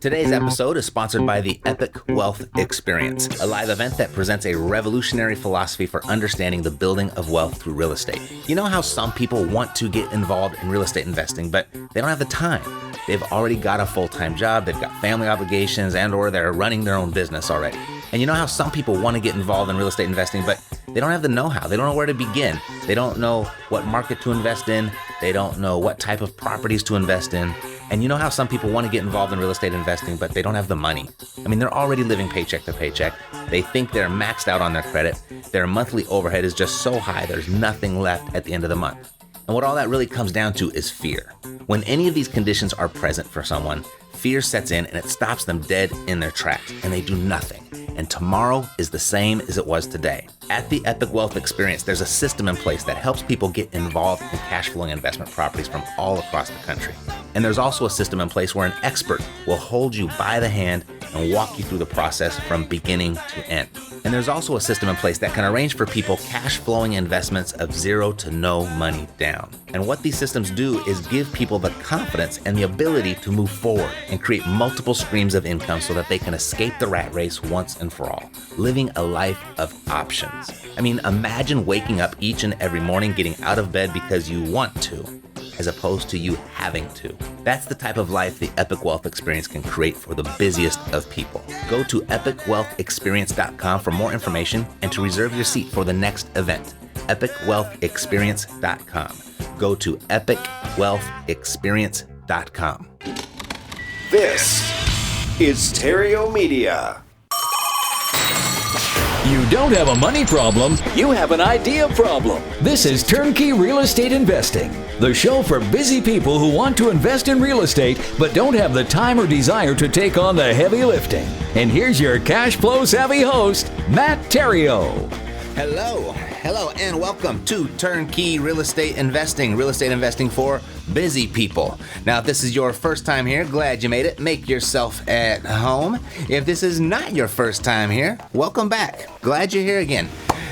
Today's episode is sponsored by the Epic Wealth Experience, a live event that presents a revolutionary philosophy for understanding the building of wealth through real estate. You know how some people want to get involved in real estate investing, but they don't have the time. They've already got a full-time job, they've got family obligations, and or they're running their own business already. And you know how some people want to get involved in real estate investing, but they don't have the know-how. They don't know where to begin. They don't know what market to invest in. They don't know what type of properties to invest in. And you know how some people want to get involved in real estate investing, but they don't have the money. I mean, they're already living paycheck to paycheck. They think they're maxed out on their credit. Their monthly overhead is just so high, there's nothing left at the end of the month. And what all that really comes down to is fear. When any of these conditions are present for someone, fear sets in and it stops them dead in their tracks, and they do nothing. And tomorrow is the same as it was today. At the Epic Wealth Experience, there's a system in place that helps people get involved in cash flowing investment properties from all across the country. And there's also a system in place where an expert will hold you by the hand and walk you through the process from beginning to end. And there's also a system in place that can arrange for people cash flowing investments of zero to no money down. And what these systems do is give people the confidence and the ability to move forward and create multiple streams of income so that they can escape the rat race once and for all, living a life of options. I mean, imagine waking up each and every morning getting out of bed because you want to, as opposed to you having to. That's the type of life the Epic Wealth Experience can create for the busiest of people. Go to epicwealthexperience.com for more information and to reserve your seat for the next event. epicwealthexperience.com. Go to epicwealthexperience.com. This is Stereo Media. You don't have a money problem, you have an idea problem. This is Turnkey Real Estate Investing, the show for busy people who want to invest in real estate but don't have the time or desire to take on the heavy lifting. And here's your cash flow savvy host, Matt Theriault. Hello, and welcome to Turnkey Real Estate investing for busy people. Now, if this is your first time here, glad you made it. Make yourself at home. If this is not your first time here, welcome back. Glad you're here again.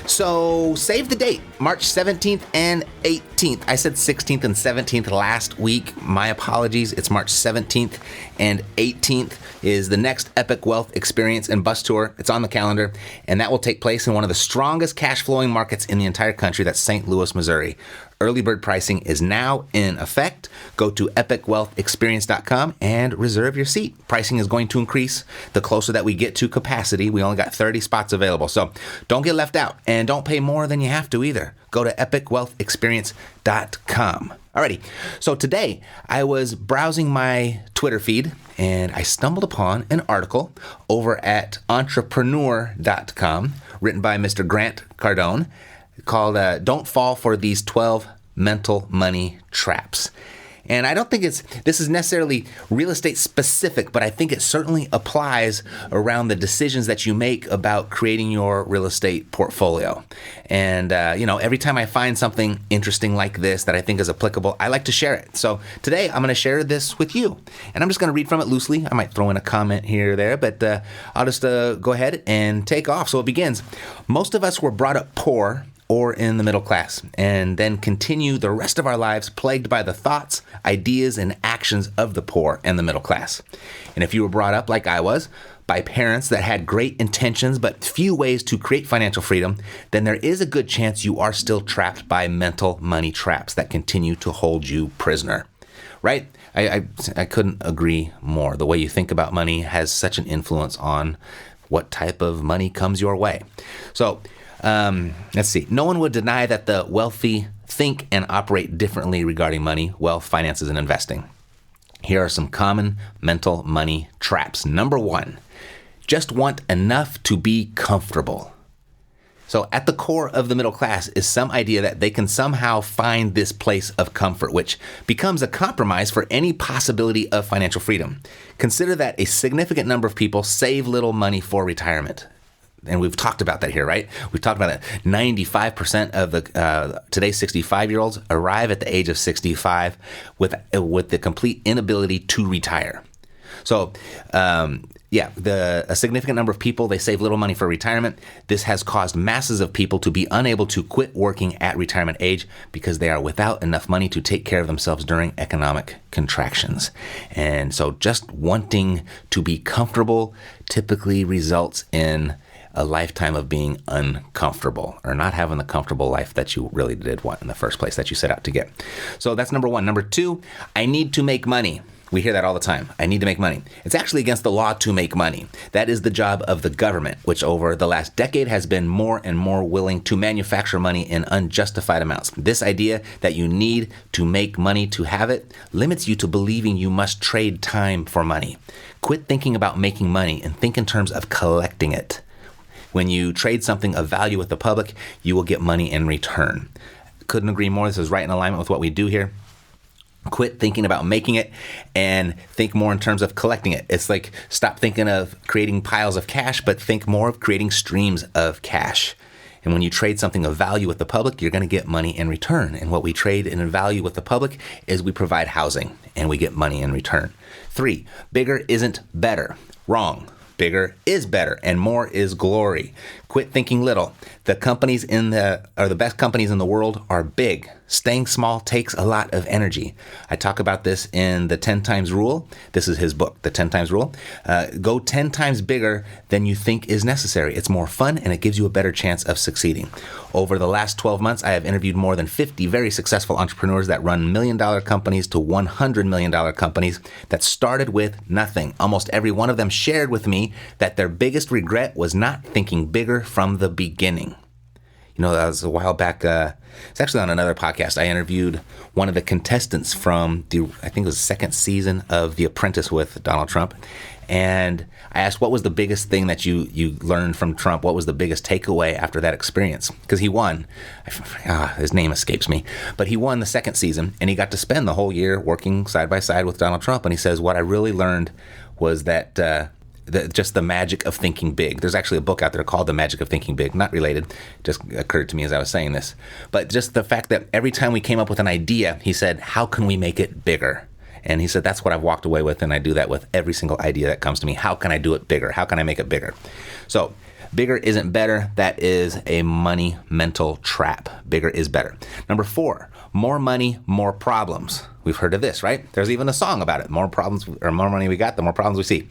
So, save the date, March 17th and 18th. I said 16th and 17th last week. My apologies. It's March 17th and 18th is the next Epic Wealth Experience and Bus Tour. It's on the calendar, and that will take place in one of the strongest cash flowing markets in the entire country. That's St. Louis, Missouri. Early bird pricing is now in effect. Go to epicwealthexperience.com and reserve your seat. Pricing is going to increase the closer that we get to capacity. We only got 30 spots available, so don't get left out and don't pay more than you have to either. Go to epicwealthexperience.com. Alrighty, so today I was browsing my Twitter feed and I stumbled upon an article over at entrepreneur.com written by Mr. Grant Cardone called Don't Fall for These 12 Mental Money Traps. And I don't think this is necessarily real estate specific, but I think it certainly applies around the decisions that you make about creating your real estate portfolio. And, every time I find something interesting like this that I think is applicable, I like to share it. So today I'm going to share this with you. And I'm just going to read from it loosely. I might throw in a comment here or there, but I'll just go ahead and take off. So it begins. Most of us were brought up poor or in the middle class, and then continue the rest of our lives plagued by the thoughts, ideas, and actions of the poor and the middle class. And if you were brought up like I was, by parents that had great intentions but few ways to create financial freedom, then there is a good chance you are still trapped by mental money traps that continue to hold you prisoner. Right? I couldn't agree more. The way you think about money has such an influence on what type of money comes your way. So, let's see. No one would deny that the wealthy think and operate differently regarding money, wealth, finances, and investing. Here are some common mental money traps. Number one, just want enough to be comfortable. So at the core of the middle class is some idea that they can somehow find this place of comfort, which becomes a compromise for any possibility of financial freedom. Consider that a significant number of people save little money for retirement. And we've talked about that here, right? We've talked about that. 95% of the today's 65-year-olds arrive at the age of 65 with the complete inability to retire. So, Yeah, a significant number of people, they save little money for retirement. This has caused masses of people to be unable to quit working at retirement age because they are without enough money to take care of themselves during economic contractions. And so just wanting to be comfortable typically results in a lifetime of being uncomfortable or not having the comfortable life that you really did want in the first place, that you set out to get. So that's number one. Number two, I need to make money. We hear that all the time. I need to make money. It's actually against the law to make money. That is the job of the government, which over the last decade has been more and more willing to manufacture money in unjustified amounts. This idea that you need to make money to have it limits you to believing you must trade time for money. Quit thinking about making money and think in terms of collecting it. When you trade something of value with the public, you will get money in return. Couldn't agree more. This is right in alignment with what we do here. Quit thinking about making it and think more in terms of collecting it. It's like stop thinking of creating piles of cash, but think more of creating streams of cash. And when you trade something of value with the public, you're going to get money in return. And what we trade in value with the public is we provide housing and we get money in return. 3, bigger isn't better. Wrong. Bigger is better and more is glory. Quit thinking little. The best companies in the world are big. Staying small takes a lot of energy. I talk about this in the 10 times rule. This is his book, the 10 times rule. Go 10 times bigger than you think is necessary. It's more fun and it gives you a better chance of succeeding. Over the last 12 months, I have interviewed more than 50 very successful entrepreneurs that run $1 million companies to $100 million companies that started with nothing. Almost every one of them shared with me that their biggest regret was not thinking bigger from the beginning. You know, that was a while back. It's actually on another podcast. I interviewed one of the contestants from I think it was the second season of The Apprentice with Donald Trump. And I asked, what was the biggest thing that you learned from Trump? What was the biggest takeaway after that experience? Because he won. His name escapes me. But he won the second season, and he got to spend the whole year working side by side with Donald Trump. And he says, what I really learned was that just the magic of thinking big. There's actually a book out there called The Magic of Thinking Big. Not related, just occurred to me as I was saying this. But just the fact that every time we came up with an idea, he said, how can we make it bigger? And he said, that's what I've walked away with, and I do that with every single idea that comes to me. How can I do it bigger? How can I make it bigger? So bigger isn't better. That is a money mental trap. Bigger is better. Number 4, more money, more problems. We've heard of this, right? There's even a song about it. More problems or more money we got, the more problems we see.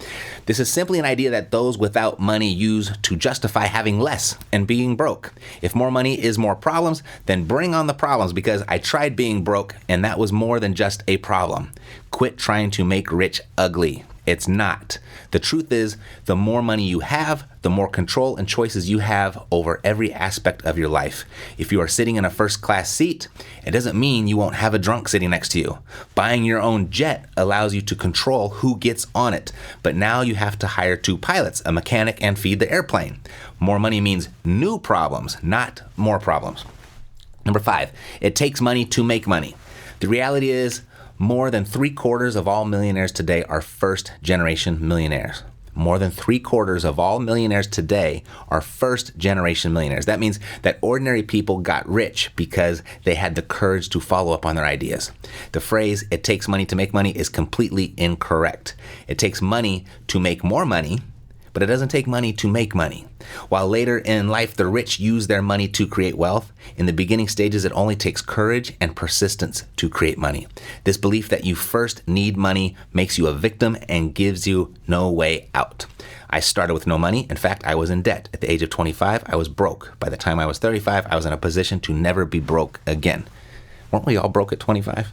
This is simply an idea that those without money use to justify having less and being broke. If more money is more problems, then bring on the problems, because I tried being broke and that was more than just a problem. Quit trying to make rich ugly. It's not. The truth is, the more money you have, the more control and choices you have over every aspect of your life. If you are sitting in a first-class seat, it doesn't mean you won't have a drunk sitting next to you. Buying your own jet allows you to control who gets on it. But now you have to hire 2 pilots, a mechanic, and feed the airplane. More money means new problems, not more problems. Number 5, it takes money to make money. The reality is, more than 3/4 of all millionaires today are first-generation millionaires. More than 3/4 of all millionaires today are first-generation millionaires. That means that ordinary people got rich because they had the courage to follow up on their ideas. The phrase, it takes money to make money, is completely incorrect. It takes money to make more money, but it doesn't take money to make money. While later in life the rich use their money to create wealth, in the beginning stages it only takes courage and persistence to create money. This belief that you first need money makes you a victim and gives you no way out. I started with no money. In fact, I was in debt. At the age of 25, I was broke. By the time I was 35, I was in a position to never be broke again. Weren't we all broke at 25?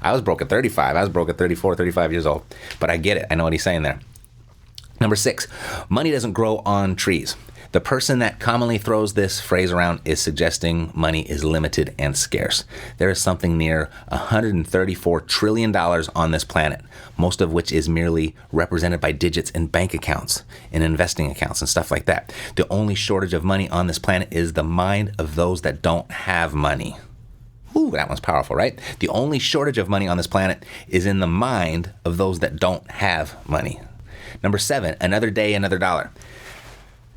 I was broke at 35. I was broke at 34, 35 years old. But I get it. I know what he's saying there. Number 6, money doesn't grow on trees. The person that commonly throws this phrase around is suggesting money is limited and scarce. There is something near $134 trillion on this planet, most of which is merely represented by digits in bank accounts, in investing accounts, and stuff like that. The only shortage of money on this planet is the mind of those that don't have money. Ooh, that one's powerful, right? The only shortage of money on this planet is in the mind of those that don't have money. Number 7, another day, another dollar.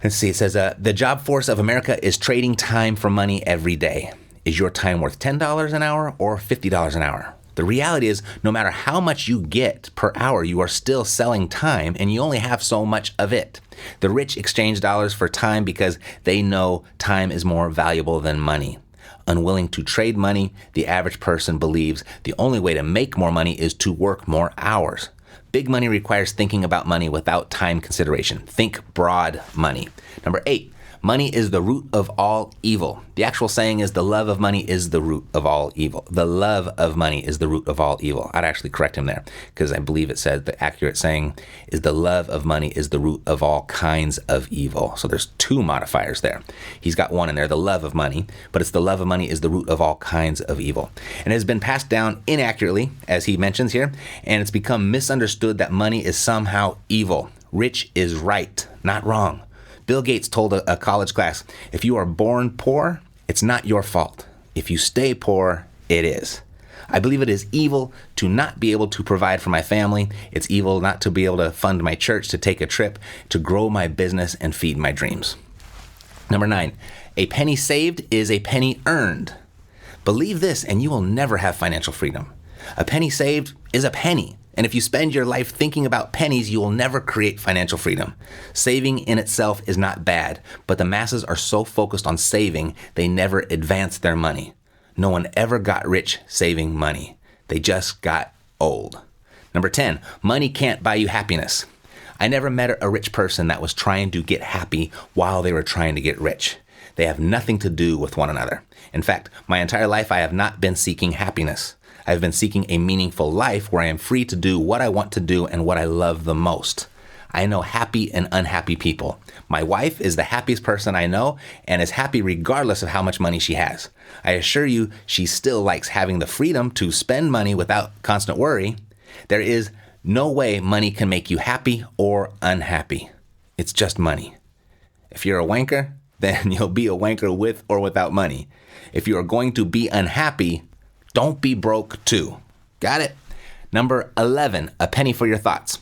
Let's see, it says, the job force of America is trading time for money every day. Is your time worth $10 an hour or $50 an hour? The reality is, no matter how much you get per hour, you are still selling time and you only have so much of it. The rich exchange dollars for time because they know time is more valuable than money. Unwilling to trade money, the average person believes the only way to make more money is to work more hours. Big money requires thinking about money without time consideration. Think broad money. Number 8, money is the root of all evil. The actual saying is the love of money is the root of all evil. The love of money is the root of all evil. I'd actually correct him there because I believe it said the accurate saying is the love of money is the root of all kinds of evil. So there's 2 modifiers there. He's got one in there, the love of money, but it's the love of money is the root of all kinds of evil. And it has been passed down inaccurately, as he mentions here, and it's become misunderstood that money is somehow evil. Rich is right, not wrong. Bill Gates told a college class, if you are born poor, it's not your fault. If you stay poor, it is. I believe it is evil to not be able to provide for my family. It's evil not to be able to fund my church, to take a trip, to grow my business and feed my dreams. Number 9, a penny saved is a penny earned. Believe this and you will never have financial freedom. A penny saved is a penny. And if you spend your life thinking about pennies, you will never create financial freedom. Saving in itself is not bad, but the masses are so focused on saving, they never advance their money. No one ever got rich saving money. They just got old. Number 10, money can't buy you happiness. I never met a rich person that was trying to get happy while they were trying to get rich. They have nothing to do with one another. In fact, my entire life I have not been seeking happiness. I've been seeking a meaningful life where I am free to do what I want to do and what I love the most. I know happy and unhappy people. My wife is the happiest person I know and is happy regardless of how much money she has. I assure you, she still likes having the freedom to spend money without constant worry. There is no way money can make you happy or unhappy. It's just money. If you're a wanker, then you'll be a wanker with or without money. If you are going to be unhappy, don't be broke too. Got it? Number 11, a penny for your thoughts.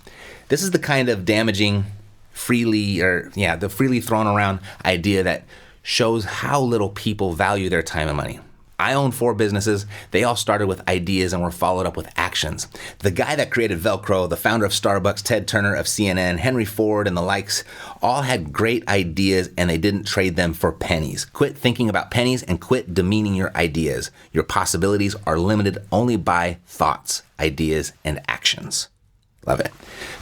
This is the kind of damaging, the freely thrown around idea that shows how little people value their time and money. I own 4 businesses. They all started with ideas and were followed up with actions. The guy that created Velcro, the founder of Starbucks, Ted Turner of CNN, Henry Ford, and the likes, all had great ideas and they didn't trade them for pennies. Quit thinking about pennies and quit demeaning your ideas. Your possibilities are limited only by thoughts, ideas, and actions. Love it.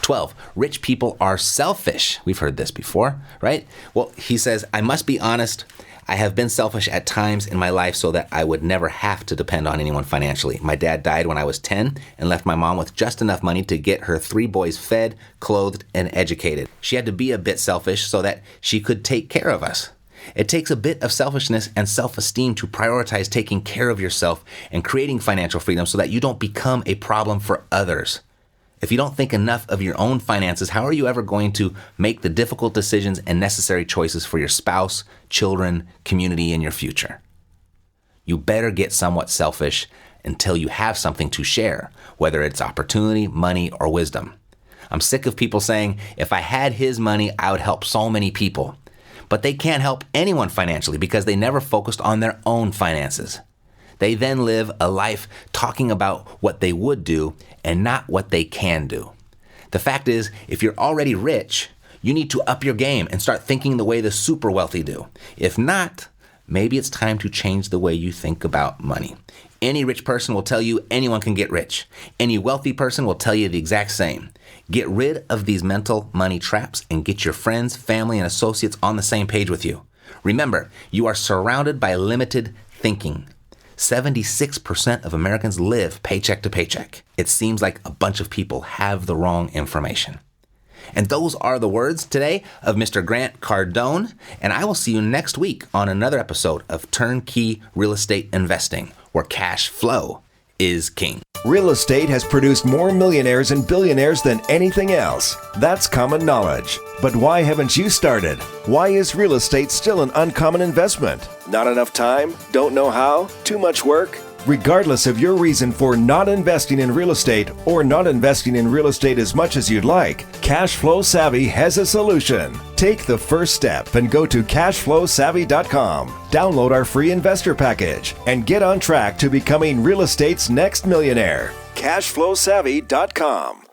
12, rich people are selfish. We've heard this before, right? Well, he says, I must be honest. I have been selfish at times in my life so that I would never have to depend on anyone financially. My dad died when I was 10 and left my mom with just enough money to get her 3 boys fed, clothed, and educated. She had to be a bit selfish so that she could take care of us. It takes a bit of selfishness and self-esteem to prioritize taking care of yourself and creating financial freedom so that you don't become a problem for others. If you don't think enough of your own finances, how are you ever going to make the difficult decisions and necessary choices for your spouse, children, community, and your future? You better get somewhat selfish until you have something to share, whether it's opportunity, money, or wisdom. I'm sick of people saying, if I had his money, I would help so many people. But they can't help anyone financially because they never focused on their own finances. They then live a life talking about what they would do and not what they can do. The fact is, if you're already rich, you need to up your game and start thinking the way the super wealthy do. If not, maybe it's time to change the way you think about money. Any rich person will tell you anyone can get rich. Any wealthy person will tell you the exact same. Get rid of these mental money traps and get your friends, family, and associates on the same page with you. Remember, you are surrounded by limited thinking. 76% of Americans live paycheck to paycheck. It seems like a bunch of people have the wrong information. And those are the words today of Mr. Grant Cardone, and I will see you next week on another episode of Turnkey Real Estate Investing, where cash flow is king. Real estate has produced more millionaires and billionaires than anything else. That's common knowledge. But why haven't you started? Why is real estate still an uncommon investment? Not enough time? Don't know how? Too much work? Regardless of your reason for not investing in real estate or not investing in real estate as much as you'd like, Cashflow Savvy has a solution. Take the first step and go to cashflowsavvy.com. Download our free investor package and get on track to becoming real estate's next millionaire. Cashflowsavvy.com.